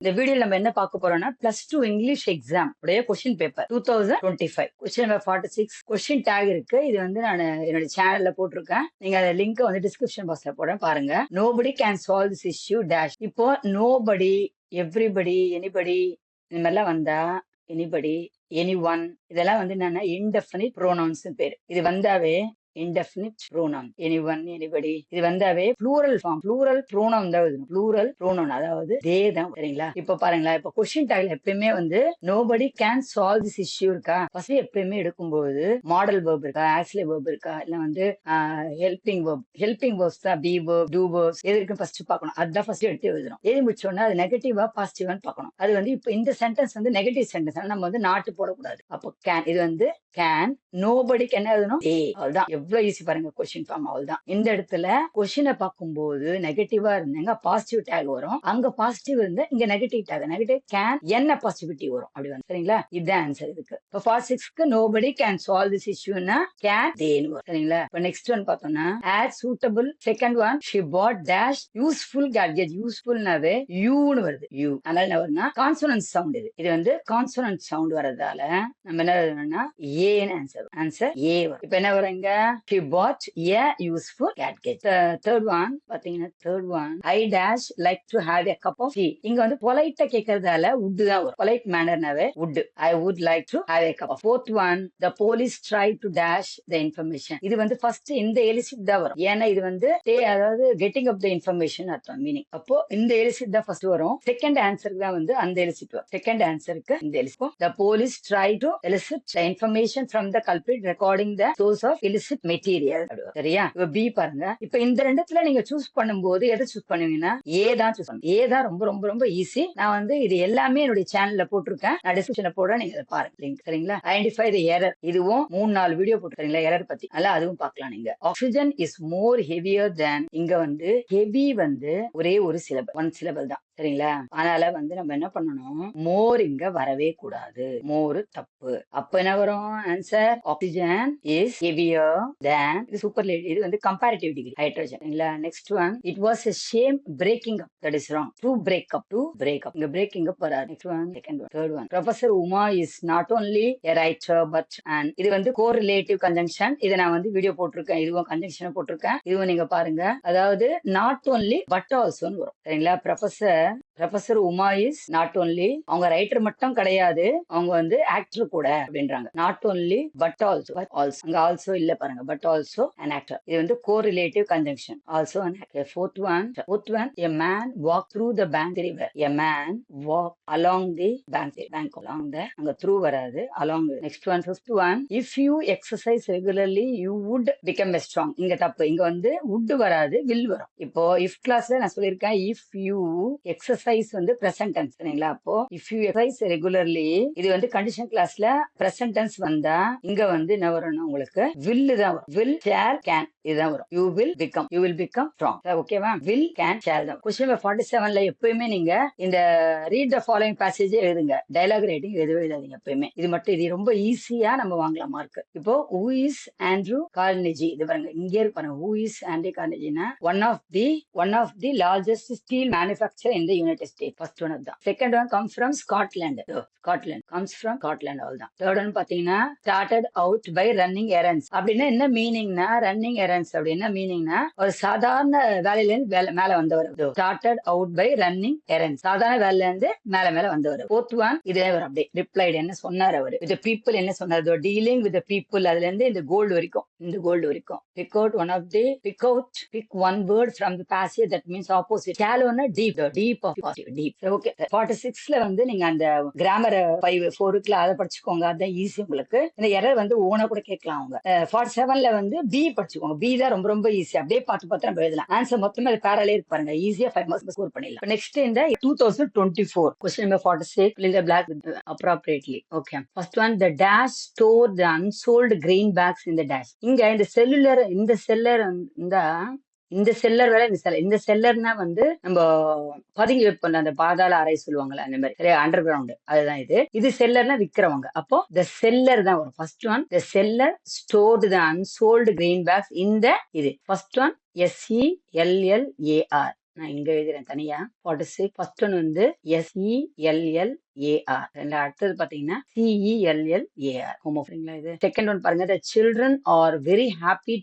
இந்த வீடியோல நம்ம என்ன பார்க்க போறோம்னா +2 இங்கிலீஷ் எக்ஸாம் உடைய question paper 2025 question number 46 question take இருக்கு. இது வந்து நான் என்னோட சேனல்ல போட்டிருக்கேன். நீங்க அந்த லிங்க் வந்து டிஸ்கிரிப்ஷன் பாக்ஸ்ல போடுறேன் பாருங்க. Nobody can solve this issue dash. இப்போ நோபடி, எவ்ரிபடி, எனிபடி இந்த மாதிரிலாம் வந்தா எனிபடி, எனி ஒன் இதெல்லாம் வந்து என்னன்னா இன்டெஃபினிட் ப்ரோனவுன்ஸ் பேரு. இது வந்தாவே indefinite pronoun, anyone, anybody இது வந்தாவே plural form, plural pronoun தான் வருது. plural pronoun அதாவது தே தான். சரிங்களா? இப்ப பாருங்களா, இப்ப கொஸ்டின் டேக்ல எப்பயுமே வந்து nobody can solve this issue இருக்கா, ஃபர்ஸ்ட் எப்பயுமே எடுக்கும்போது மாடல் verb இருக்கா, ஆக்சிலரி verb இருக்கா, இல்ல வந்து ஹெல்பிங் verbs தான், be verb, do verbs எது இருக்கு ஃபர்ஸ்ட் பார்க்கணும். அதுதான் ஃபர்ஸ்ட் எடுத்து எழுதணும். எழுதி முடிச்சோன்னா அது நெகட்டிவா பாசிட்டிவான்னு பார்க்கணும். அது வந்து இப்ப இந்த சென்டென்ஸ் வந்து நெகட்டிவ் சென்டென்ஸ், நம்ம வந்து நாட்டு போடக்கூடாது. அப்போ கேன், இது வந்து கேன், நோபடிக்கு என்ன எழுதணும், ஏ. அவ்வளவுதான். எவ்வளவு ஈஸி பாருங்க கொஸ்டின் ஃபார்ம். அவ்வளவுதான். இந்த இடத்துல கொஸ்டினை பார்க்கும்போது நெகட்டிவா இருந்தாங்க பாசிட்டிவ் டேக் வரும், அங்க பாசிட்டிவ் இருந்தா இங்க நெகட்டிவ் டேக். நெகட்டிவ் கேன் என்ன பாசிட்டிவிட்டி வரும் அப்படி வந்து. சரிங்களா? இதுதான் ஆன்சர் இதுக்கு. இப்போ 46க்கு நோபடி கேன் சால்வ் திஸ் இஷ்யூனா கேன் தேன்னு வரும். சரிங்களா? இப்போ நெக்ஸ்ட் ஒன் பார்த்தோம்னா odd suitable. Second one she bought dash useful gadget. யூஸ்ஃபுல்னாவே யூன்னு வருது. யூ அதனால என்ன வரும்னா கான்சோனன்ட் சவுண்ட். இது வந்து கான்சோனன்ட் சவுண்ட் வரதால நம்ம என்ன எழுதணும்னா ஏன்னு ஆன்சர் ஏ வரும். இப்போ என்ன வரும் இங்க, she bought a useful gadget. Third one பாத்தீங்கன்னா third one I dash like to have a cup of tea. இங்க வந்து பொலைட்டா கேக்குறதால would தான் வரும். பொலைட் மேனர்னாவே would. I would like to have a cup of. Fourth one the police tried to dash the information. இது வந்து first இந்த elicit தான் வரும். ஏன்னா இது வந்து அதாவது கெட்டிங் அப் த இன்ஃபர்மேஷன் அர்த்தம், மீனிங். அப்போ இந்த எலிசிட் தான் ஃபர்ஸ்ட் வரும். செகண்ட் ஆன்சருக்கு தான் வந்து அந்த எலிசிட் வரும். செகண்ட் ஆன்சருக்கு இந்த elicit. The police tried to elicit the information from the culprit recording the source of illicit material. சரியா? இப்ப பி பாருங்க. இப்ப இந்த ரெண்டுத்துல நீங்க சூஸ் பண்ணும்போது எதை சூஸ் பண்ணுவீங்கன்னா ஏ தான் சூஸ் பண்ணுங்க. ஏ தான் ரொம்ப ரொம்ப ரொம்ப ஈஸி. நான் வந்து இது எல்லாமே என்னுடைய சேனல்ல போட்டிருக்கேன், நான் டிஸ்கிரிப்ஷன்ல போடுறேன், நீங்க பாருங்க லிங்க். சரிங்களா? ஐடென்டிஃபை தி எரர், இதுவும் 3-4 வீடியோ போட்டுருக்கீங்களா எரர் பத்தி, அதனால அதுவும் பார்க்கலாம் நீங்க. ஆக்சிஜன் இஸ் மோர் ஹெவியர் தேன். இங்க வந்து ஹெவி வந்து ஒரே ஒரு சிலபல், ஒன் சிலபல் தான். சரிங்களா? அதனால வந்து நம்ம என்ன பண்ணணும், மோர் இங்க வரவே கூடாது. மோர் தப்பு. அப்ப என்ன வரும் ஆன்சர், ஆக்சிஜன் இஸ் ஹெவியர் தேன். இது சூப்பர்லேட்டிவ், இது வந்து கம்பேரிட்டிவ் டிகிரி ஹைட்ரஜன். இல்ல next one it was a shame breaking up. that is wrong. to break up, to break up. இங்க breaking up வராது. Next one second one. Third one professor Uma is not only a writer but and. இது வந்து correlative conjunction. இதை நான் வந்து video போட்டிருக்கேன், இதுவும் conjunction போட்டிருக்கேன், இதுவும் நீங்க பாருங்க. அதாவது நாட் only but also வரும். சரிங்களா? Professor Uma is not only, அவங்க ரைட்டர் மட்டும் கிடையாது, அவங்க வந்து ஆக்டர் கூட அப்படின்றாங்க. நாட் only but also, அங்க ஆல்சோ இல்ல பாருங்க, பட் ஆல்சோ an actor. இது வந்து correlative conjunction, also an actor. fourth one a man walk through the bank river. a man walk along the bank along the, அங்க through வராது, along. next one fifth one if you exercise regularly you would become a strong. இங்க தப்பு, இங்க வந்து would வராது, will வரும். இப்போ if கிளாஸ்ல நான் சொல்லியிருக்கேன் if you exercise வந்து present tense. சரிங்களா? அப்போ if you exercise regularly இது வந்து கண்டிஷன் கிளாஸ்ல present tense வந்தா இங்க வந்து என்ன வரும்னா உங்களுக்கு will தான் வரும். will, shall, can இதுதான் வரும். you will become strong. ஓகேவா? will, can, shall தான். கொஸ்டின் நம்பர் 47ல எப்பயுமே நீங்க இந்த ரீட் த ஃபாலோயிங் பேசேஜ் எழுதுங்க, டயலாக் ரைட்டிங் எதுவும் எழுதாதீங்க எப்பயுமே. இது மட்டும், இது ரொம்ப ஈஸியா நம்ம வாங்கலாம் மார்க். இப்போ who is Andrew Carnegie, இது பாருங்க இங்கே இருப்பாங்க. who is Andrew Carnegie-னா one of the largest steel manufacturer in the United States. First one அதுதான். Second one comes from Scotland. comes from Scotland. அவ்வளவுதான். தேர்ட் ஒன் பாத்தீங்கன்னா started out by running errands. அப்படின்னா என்ன மீனிங்னா, running எரண்ட்ஸ் அப்படின்னா மீனிங்னா ஒரு சாதாரண வேலையில இருந்து மேல வந்தவர். started out by running errands, சாதாரண வேலையில இருந்து மேல வந்தவர். ஃபோர்த் ஒன் இதே வரும் அப்படியே ரிப்ளைட், என்ன சொன்னார் அவரு. வித் பீப்புள் என்ன சொன்னார், டீலிங் வித் பீப்புள், அதுல இருந்து இந்த கோல்டு வரைக்கும், pick out one word from the passage that means opposite. shallow-னா deep of deep. ஓகே. 46ல வந்து நீங்க அந்த கிராமர் 4க்குல அதை படிச்சுக்கோங்க, அதான் ஈஸி உங்களுக்கு. இந்த எரர் வந்து ஓனா கூட கேட்கலாம் அவங்க. 47ல வந்து பி படிச்சுக்கோங்க, பி தான் ரொம்ப ரொம்ப ஈஸி. அப்படியே பார்த்து நம்ம எழுதலாம். ஆன்சர் மொத்தமே அது பேரலே இருக்கு பாருங்க, ஈஸியா 5 மார்க்ஸ் ஸ்கோர் பண்ணிடலாம். நெக்ஸ்ட் இந்த 2024 question number 46 fill in the blank appropriately. Okay. First one the dash store the unsold grain bags in the dash. இங்க இந்த செல்லுலர், இந்த செல்லர் வேலை, இந்த செல்லர்னா வந்து நம்ம பதுங்கி வைப்போம், அந்த பாதாள அறை சொல்லுவாங்கல்ல, அந்த மாதிரி. சரியா? அண்டர் கிரவுண்ட், அதுதான் இது செல்லர்னா விக்கிறவங்க. அப்போ த செல்லர் தான் வரும். First one the seller stored the unsold grain bags இந்த இது. First one SELLAR. நான் இங்க எழுதுறேன் தனியா. 46 ஃபர்ஸ்ட் ஒன் வந்து SELLAR. அடுத்தது பாத்தீங்கன்னா CELLAR. ஹோமோஃபோனிங்களா இது. செகண்ட் ஒன் பாருங்க, the children are very happy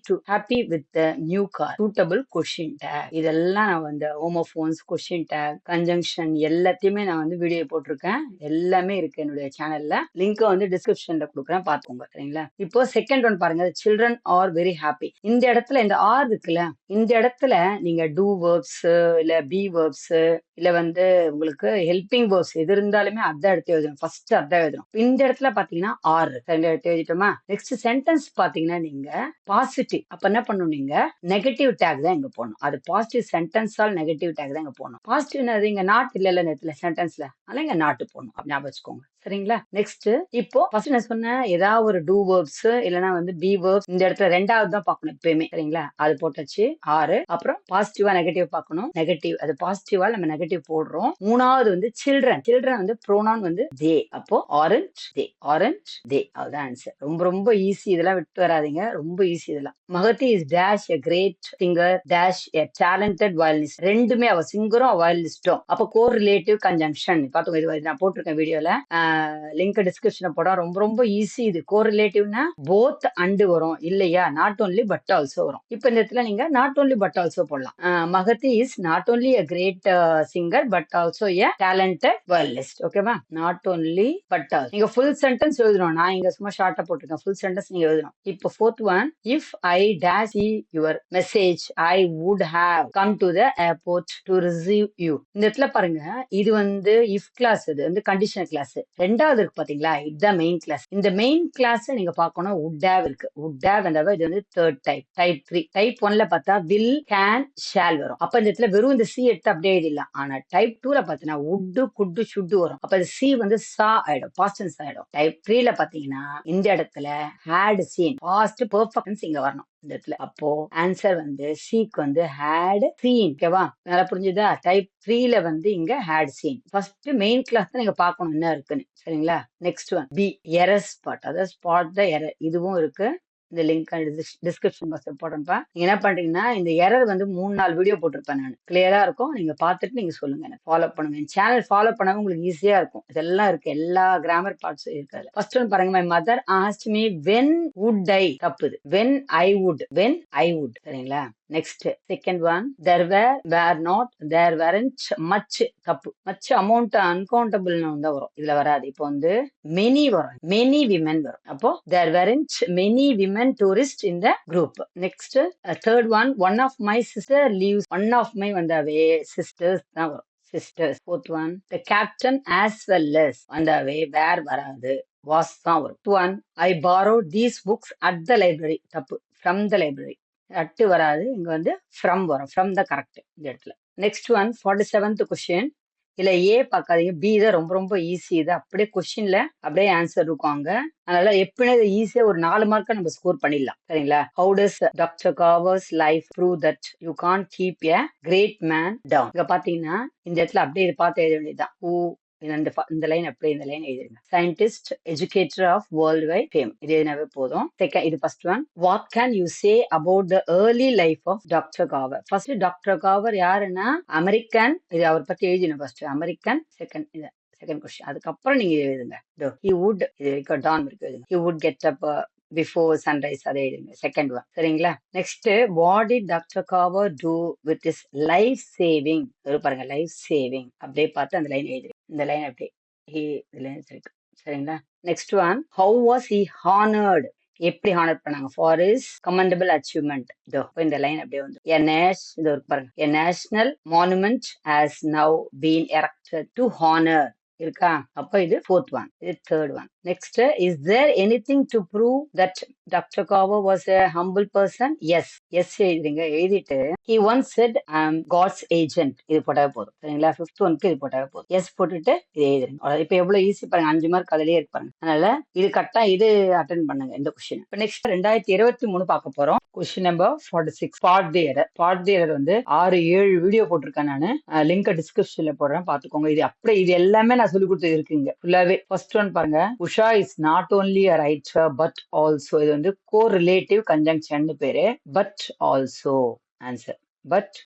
with the new car. suitable question tag. இதெல்லாம் நான் வந்து ஹோமோஃபோன்ஸ், கொஸ்டின் டேக், கன்ஜங்ஷன் எல்லாத்தையுமே நான் வந்து வீடியோ போட்டிருக்கேன். எல்லாமே இருக்கு என்னுடைய சேனல்ல. லிங்க் வந்து டிஸ்கிரிப்ஷன்ல கொடுக்குறேன், பாத்துக்கோங்க. சரிங்களா? இப்போ செகண்ட் ஒன் பாருங்க, சில்ட்ரன் ஆர் வெரி ஹாப்பி. இந்த இடத்துல இந்த ஆர் இருக்குல்ல, இந்த இடத்துல நீங்க டூ வேர்ப்ஸ் இல்ல பி வேர்ப்ஸ் இல்ல வந்து உங்களுக்கு ஹெல்பிங் வேர்ப்ஸ் எது இருந்தாலுமே அதான் எடுத்து எழுதணும். ஃபர்ஸ்ட் அதான் எழுதணும். இந்த இடத்துல பாத்தீங்கன்னா ஆர் எடுத்து எழுதிட்டோமா? நெக்ஸ்ட் சென்டென்ஸ் பாத்தீங்கன்னா நீங்க பாசிட்டிவ். அப்ப என்ன பண்ணணும், நீங்க நெகட்டிவ் டேக் தான் இங்க போடணும். அது பாசிட்டிவ் சென்டென்ஸால் நெகட்டிவ் டேக் தான் இங்க போடணும். பாசிட்டிவ் இங்க நாட் இல்ல நேரத்துல சென்டென்ஸ்ல, அதனால இங்க நாட்டு போடணும். ஞாபகம் வச்சுக்கோங்க. சரிங்களா? நெக்ஸ்ட் இப்போ ஃபர்ஸ்ட் நான் சொன்ன ஏதாவது ஒரு டூ வேர்ப்ஸ் இல்லனா வந்து பி வேர்ப்ஸ் இந்த இடத்துல ரெண்டாவது தான் பார்க்கணும் எப்பயுமே. சரிங்களா? அது போட்டாச்சு ஆறு. அப்புறம் பாசிட்டிவா நெகட்டிவ் பார்க்கணும். நெகட்டிவ் அது பாசிட்டிவா நம்ம நெகட்டிவ் போடுறோம். மூணாவது வந்து சில்ட்ரன் வந்து ப்ரோனவுன் வந்து தே. அப்போ ஆரஞ்ச் தே அதுதான் ஆன்சர். ரொம்ப ரொம்ப ஈஸி. இதெல்லாம் விட்டு வராதீங்க. ரொம்ப ஈஸி இதெல்லாம். Mahathi is dash a great singer dash a talented violinist. ரெண்டுமே அவ சிங்கரும் வயலினிஸ்டும். அப்போ கோர் ரிலேட்டிவ் கன்ஜங்ஷன் பாத்துங்க. இது நான் போட்டிருக்கேன் வீடியோல. லிங்க் டிஸ்கிரிப்ஷன்ல போட. ரொம்ப ரொம்ப ஈஸி இது. கோரிலேட்டிவ்னா போத் அண்டு வரும் இல்லையா? நாட் ஓன்லி பட் ஆல்சோ வரும். இப்ப இந்த இடத்துல நீங்க நாட் ஓன்லி பட் ஆல்சோ போடலாம். Mahathi is not only a great singer but also a talented violinist. ஓகேவா? Not only but also. நீங்க ஃபுல் சென்டென்ஸ் எழுதணும். நான் இங்க சும்மா ஷார்ட்டா போட்டிருக்கேன். ஃபுல் சென்டென்ஸ் நீங்க எழுதணும். இப்போ fourth one, if I dash see your message I would have come to the airport to receive you. இந்த இடத்துல பாருங்க, இது வந்து இஃப் கிளாஸ், இது வந்து கண்டிஷனல் கிளாஸ். ரெண்டாவது இருக்கு பாத்தீங்களா, இதுதான் மெயின் கிளாஸ். இந்த மெயின் கிளாஸ் நீங்க பாக்கணும். would have இருக்கு. would have இது வந்து தேர்ட் டைப். டைப் 3. டைப் 1ல பார்த்தா will, can, shall வரும். அப்ப இந்த இடத்துல வெறும் இந்த சி எடுத்து அப்படியே எழுதிடலாம். ஆனா டைப் 2ல பாத்தீங்கன்னா would, could, should வரும். அப்ப இந்த சி வந்து சா ஆயிடும், பாஸ்ட் டென்ஸ் ஆயிடும். டைப் 3ல பாத்தீங்கன்னா இந்த இடத்துல had seen, past perfect tense இங்க வரணும் இந்த இடத்துல. அப்போ ஆன்சர் வந்து சிக்கு வந்து had seen. ஓகேவா? நல்லா புரிஞ்சுதா? டைப் 3ல வந்து இங்க had seen. First main clause தான் நீங்க பார்க்கணும் என்ன இருக்குன்னு. சரிங்களா? Next one B, error spot. அதாவது ஸ்பாட் த எரர். இதுவும் இருக்கு. இந்த லிங்க் டிஸ்கிரிப்ஷன் பாக்ஸ்ல போடுறேன்ப்பா. நீங்க என்ன பண்றீங்கன்னா, இந்த எரர் வந்து 3-4 வீடியோ போட்டிருப்பேன் நான். கிளியரா இருக்கும். நீங்க பார்த்துட்டு நீங்க சொல்லுங்க. எனக்கு ஃபாலோ பண்ணுங்க. என் சேனல் ஃபாலோ பண்ணாம உங்களுக்கு ஈஸியா இருக்கும். இதெல்லாம் இருக்கு. எல்லா கிராமர் பார்ட்ஸும் இருக்காது. ஃபர்ஸ்ட் ஒன் பாருங்க, my mother asked me when would I. தப்புது. when I would. சரிங்களா? Next second one, there were not, there weren't much. தப்பு. மச் அமௌண்ட் அன்கவுண்டபிள் தான் வரும். இதுல வராது. இப்போ வந்து many வரும். many women வரும். அப்போ there weren't many women tourists in the group. Next third one, one of my sister leaves. one of my வந்தாவே sisters தான் வரும். sisters. fourth one, the captain as well as வந்தாவே வேர் வராது, was தான் வரும். one, I borrowed these books at the library. தப்பு. from the library. At வராது. இங்க வந்து ஃப்ரம் வரும். ஃப்ரம் த கரெக்ட் இந்த இடத்துல. Next one 47th question. இல்ல ஏ பார்க்காதீங்க, பி தான் ரொம்ப ரொம்ப ஈஸி. இது அப்படியே கொஸ்டின்ல அப்படியே ஆன்சர் இருக்கும் அங்க. அதனால எப்படின்னா ஈஸியா ஒரு 4 மார்க்கா நம்ம ஸ்கோர் பண்ணிடலாம். சரிங்களா? How does doctor Carver's life prove that you can't keep a great man down. இங்க பாத்தீங்கன்னா இந்த இடத்துல அப்படியே பார்த்து எழுத வேண்டியதுதான். இந்த லைன் அப்படியே இந்த லைன் எழுதிருங்க. Scientist, educator of world wide fame. இது எதுனாவே போதும். செகண்ட், இது first one. What can you say about the early life of doctor Carver. First doctor Carver யாருன்னா அமெரிக்கன். இது அவர் பத்தி எழுதின ஃபர்ஸ்ட் அமெரிக்கன். Second question. அதுக்கப்புறம் நீங்க எழுதுங்க. he would, இது வரைக்கும் டான் இருக்கு எழுதுங்க. he would get up before sunrise. அதை எழுதுங்க. Second one. சரிங்களா? Next, what did doctor Carver do with his life saving. பாருங்க, லைஃப் சேவிங் அப்படியே பார்த்து அந்த லைன் எழுதுங்க. இந்த லைன் அப்படியே இருக்கு. சரிங்களா? Next one, how was he honoured. எப்படி ஹானர் பண்ணாங்க ஃபார் இஸ் கமெண்டபிள் அச்சீவ்மெண்ட். இந்த லைன் அப்படியே வந்து இது பாருங்க, a national monument has now been erected to honor இருக்கா? அப்ப இது ஃபோர்த் ஒன். இது third one. Next, is there anything to prove that doctor Carver was a humble person. Yes எழுதுறீங்க. எழுதிட்டு he once said I am God's agent. இது போட்டாவே போதும். சரிங்களா? ஃபிஃப்த் ஒன்க்கு இது போட்டாவே போதும். எஸ் போட்டுட்டு இது எழுதுறீங்க. இப்ப எவ்வளவு ஈஸி பாருங்க. 5 மார்க் அதிலேயே இருப்பாங்க. அதனால இது கரெக்டா இது அட்டென்ட் பண்ணுங்க இந்த கொஸ்டின். இப்ப நெக்ஸ்ட் 2023 பார்க்க போறோம். கொஸ்டின் நம்பர் 46, ஸ்பாட் தி எரர். ஸ்பாட் தி எரர் வந்து 6-7 வீடியோ போட்டிருக்கேன் நானு. லிங்க் டிஸ்கிரிப்ஷன்ல போடுறேன், பாத்துக்கோங்க. இது அப்படியே இது எல்லாமே நான் சொல்லி கொடுத்து இருக்குங்க ஃபுல்லாவே. ஃபர்ஸ்ட் ஒன் பாருங்க, Usha is not only a writer but also. இது வந்து கோரிலேட்டிவ் கன்ஜங்ஷன் பேரு. But also answer. But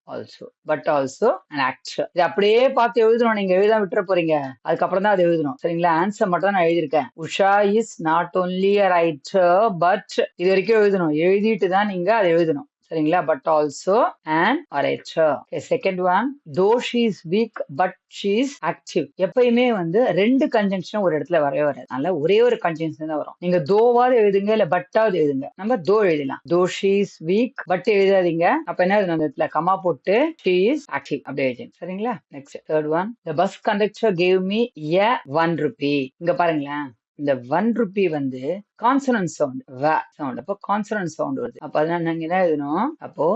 also and actor. இது அப்படியே பார்த்து எழுதணும். நீங்க எழுத விட்டுற போறீங்க. அதுக்கப்புறம் தான் அது எழுதணும். சரிங்களா? ஆன்சர் மட்டும் தான் நான் எழுதியிருக்கேன். Usha is not only a writer but இது வரைக்கும் எழுதணும். எழுதிட்டு தான் நீங்க அதை எழுதணும். சரிங்களா? But also and orator. Second one, தோ she is weak but she is active. எப்பயுமே வந்து ரெண்டு கன்ஜங்ஷன் ஒரு இடத்துல வரவே வராது. அதனால ஒரே ஒரு கன்ஜங்ஷன் தான் வரும். நீங்க தோவாவது எழுதுங்க இல்ல பட்டாவது எழுதுங்க. நம்ம தோ எழுதலாம். Though she is weak but எழுதாதீங்க. அப்ப என்ன எழுதணும்? அந்த இடத்துல கமா போட்டு ஷீ இஸ் ஆக்டிவ் அப்படி எழுதுங்க. சரிங்களா? Next third one, the bus conductor cave me a 1 rupee. இங்க பாருங்களேன், இந்த 1 rupee வந்து கான்சனன்ட் சவுண்ட், வ சவுண்ட். அப்போ கான்சனன்ட் சவுண்ட் வருது. அப்ப அதனால நாங்க என்ன எழுதணும்? அப்போ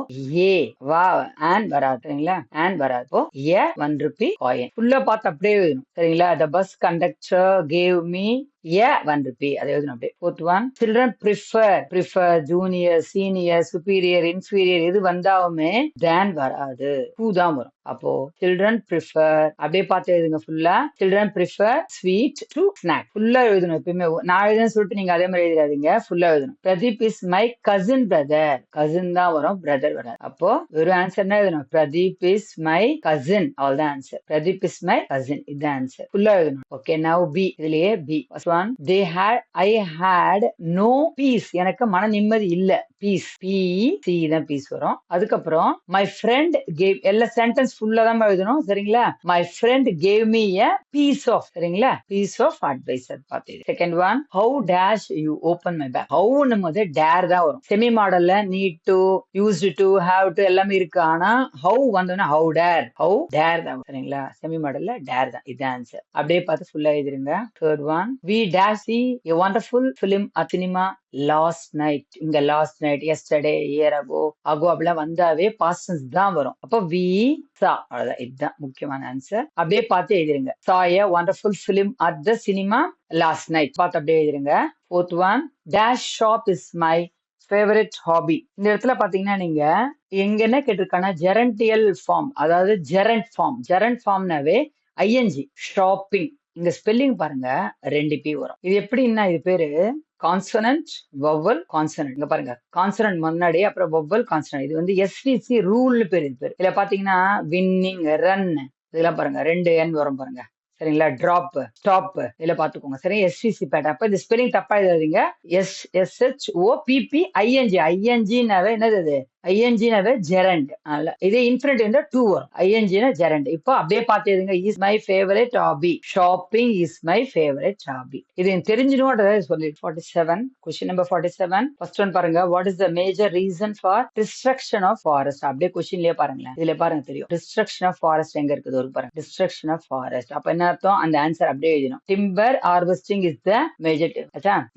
ஏ வா ஆன் வராது. சரிங்களா? ஆன் வராது. அப்போ ஏ 1 rupee காயின். ஃபுல்லா பார்த்து அப்படியே எழுதணும். சரிங்களா? The bus conductor gave me A 1 rupee. அதை எழுதணும் அப்படியே. Fourth one, children prefer junior, senior, superior, inferior எது வந்தாலுமே தேன் வராது. டூ தான் வரும். அப்போ சில்ட்ரன் ப்ரிஃபர் அப்படியே பார்த்து எழுதுங்க ஃபுல்லா. Children prefer sweet to snack. ஃபுல்லா எழுதணும். எப்பயுமே நான் எழுதுன்னு சொல்லிட்டு நீங்க அதே மாதிரி எழுதிடாதீங்க. ஃபுல்லா எழுதணும். Pradeep is my cousin brother. Cousin தான் வரும், பிரதர் வராது. அப்போ ஒரு ஆன்சர் என்ன எழுதணும்? Pradeep is my cousin. அவ்வளவுதான் answer. Pradeep is my cousin. இதுதான் ஆன்சர். ஃபுல்லா எழுதணும். Okay, now B. இதுலயே B. First one, I hate no peace. எனக்கு மன நிம்மதி இல்ல. பீஸ், சி தான் பீஸ் வரும். அதுக்கப்புறம் மை ஃப்ரெண்ட் கேவ், எல்லா சென்டென்ஸ் ஃபுல்லா தான் எழுதணும். சரிங்களா? My friend gave me a piece of. சரிங்களா? Piece of advice. பார்த்து second one, how dash you open my bag. ஹவுன்னு போது டேர் தான் வரும். செமி மாடல்ல need to, used to, have to எல்லாமே இருக்கு. ஆனா ஹவு வந்தோன்னா ஹவு டேர் தான். சரிங்களா? செமி மாடல்ல டேர் தான். இது ஆன்சர். அப்படியே பார்த்து ஃபுல்லா எழுதிருங்க. Third one, we dash see a wonderful film at cinema last night. இங்க last night, yesterday, year ago அப்படிலாம் வந்தாவே பாஸ்ட் டென்ஸ் தான் வரும். அப்போ வி சா. அவ்வளவுதான். இதுதான் முக்கியமான ஆன்சர். அப்படியே பார்த்து எழுதிருங்க. saw a wonderful film at the cinema last night. பார்த்து அப்படியே எழுதிருங்க. Fourth one, dash shop is my favourite hobby. இந்த இடத்துல பாத்தீங்கன்னா நீங்க எங்க என்ன கேட்டிருக்கான ஜெரண்டியல் ஃபார்ம், அதாவது ஜெரண்ட் ஃபார்ம்னாவே ஐஎன்ஜி ஷாப்பிங். இங்க ஸ்பெல்லிங் பாருங்க, 2 பி வரும். இது எப்படின்னா இது பேரு கான்சனன்ட், வவல், கான்சனன்ட். இங்க பாருங்க, கான்சனன்ட் முன்னாடி, அப்புறம் வவல், கான்சனன்ட். இது வந்து எஸ்விசி ரூல்னு பேரு. இது பேரு. இதுல பாத்தீங்கன்னா வின்னிங், ரன் இதெல்லாம் பாருங்க 2 என் வரும் பாருங்க. சரிங்களா? டிராப், ஸ்டாப் இதுல பாத்துக்கோங்க. சரி, எஸ்விசி பேட். அப்ப இந்த ஸ்பெல்லிங் தப்பா எழுதாதீங்க. ஐஎன்ஜினாவே என்னது? அது ஐஎன்ஜினாவே ஜெரண்ட். இதே இன்ஃபினிட் இருந்தா 2 வரும். ஐஎன்ஜினா ஜெரண்ட். இப்போ அப்படியே பார்த்து எழுதுங்க. Is my favourite hobby. Shopping is my favourite hobby. இது தெரிஞ்சிடும் சொல்லி. 47, கொஸ்டின் நம்பர் 47. ஃபர்ஸ்ட் ஒன் பாருங்க. What is the major reason for destruction of forest? அப்படியே கொஸ்டின்லயே பாருங்களேன். இதுல பாருங்க தெரியும். டிஸ்ட்ரக்ஷன் ஆஃப் ஃபாரஸ்ட் எங்க இருக்குது? ஒரு பாருங்க, டிஸ்ட்ரக்ஷன் ஆஃப் ஃபாரஸ்ட். அப்ப என்ன அர்த்தம்? அந்த ஆன்சர் அப்படியே எழுதணும். Timber harvesting is the major.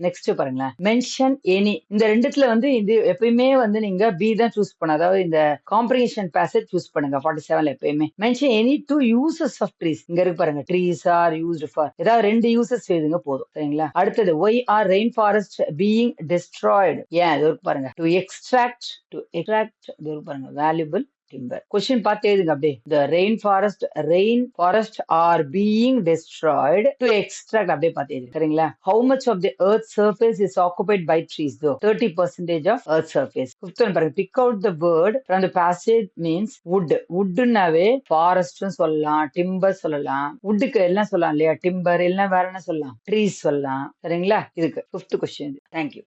Next பாருங்களேன். Mention any. இந்த ரெண்டுத்துல வந்து இது எப்பயுமே வந்து நீங்க பி தான் சூஸ் பண்ண. அதாவது இந்த காம்ப்ரிஹென்ஷன் பேசேஜ் சூஸ் பண்ணுங்க. 47ல எப்பயுமே mention any 2 uses of trees. இங்க இருக்கு பாருங்க. ட்ரீஸ் ஆர் யூஸ்டு ஃபார், ஏதாவது 2 யூசஸ் எழுதுங்க போதும். சரிங்களா? அடுத்தது, why are rain forest being destroyed. ஏன் இது இருக்கு பாருங்க. டு எக்ஸ்ட்ராக்ட் இது இருக்கு பாருங்க, வேல்யூபிள் timber. Question பார்த்து எழுதுங்க அப்படியே. The rainforest are being destroyed to extract. அப்படியே பார்த்து எழுதுங்க. சரிங்களா? How much of the earth's surface is occupied by trees though? 30% of earth's surface. Fifth one பாருங்க. Pick out the word from the passage means wood. woodனாவே forest சொல்லலாம், timber சொல்லலாம். woodக்கு எல்லாம் சொல்லலாம் இல்லையா? timber எல்லாம் வேற என்ன சொல்லலாம்? trees சொல்லலாம். சரிங்களா? இதுக்கு 5th question. Thank you.